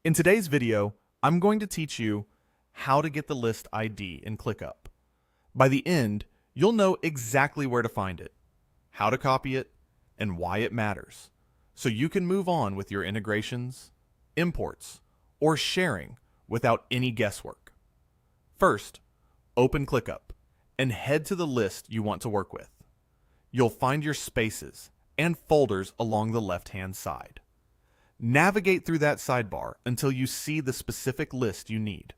In today's video, I'm going to teach you how to get the list ID in ClickUp. By the end, you'll know exactly where to find it, how to copy it, and why it matters, so you can move on with your integrations, imports, or sharing without any guesswork. First, open ClickUp and head to the list you want to work with. You'll find your spaces and folders along the left-hand side. Navigate through that sidebar until you see the specific list you need.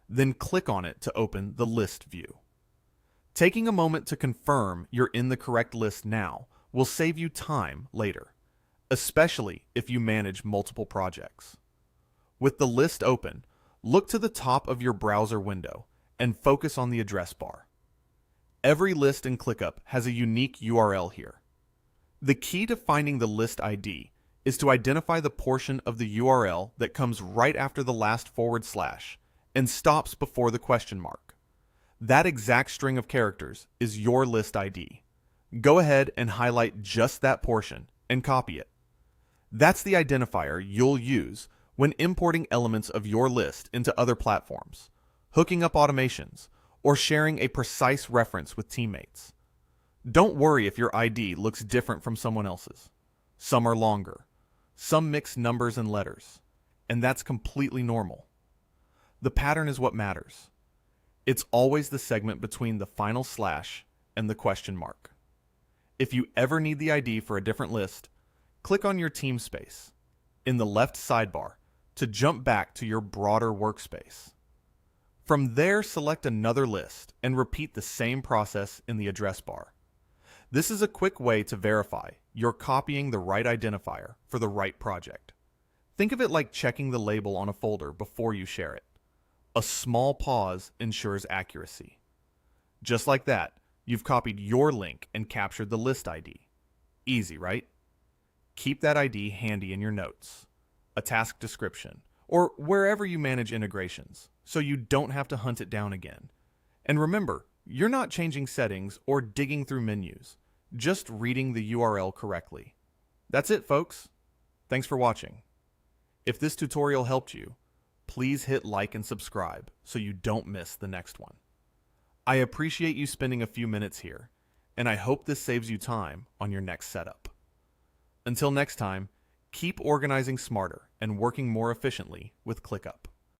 Then click on it to open the list view. Taking a moment to confirm you're in the correct list now will save you time later, especially if you manage multiple projects. With the list open, look to the top of your browser window and focus on the address bar. Every list in ClickUp has a unique URL here. The key to finding the list ID is to identify the portion of the URL that comes right after the last / and stops before the question mark. That exact string of characters is your list ID. Go ahead and highlight just that portion and copy it. That's the identifier you'll use when importing elements of your list into other platforms, hooking up automations, or sharing a precise reference with teammates. Don't worry if your ID looks different from someone else's. Some are longer. Some mix numbers and letters, and that's completely normal. The pattern is what matters. It's always the segment between the final / and the question mark. If you ever need the ID for a different list, click on your team space in the left sidebar to jump back to your broader workspace. From there, select another list and repeat the same process in the address bar. This is a quick way to verify you're copying the right identifier for the right project. Think of it like checking the label on a folder before you share it. A small pause ensures accuracy. Just like that, you've copied your link and captured the list ID. Easy, right? Keep that ID handy in your notes, a task description, or wherever you manage integrations, so you don't have to hunt it down again. And remember, you're not changing settings or digging through menus, just reading the URL correctly. That's it, folks. Thanks for watching. If this tutorial helped you, please hit like and subscribe so you don't miss the next one. I appreciate you spending a few minutes here, and I hope this saves you time on your next setup. Until next time, keep organizing smarter and working more efficiently with ClickUp.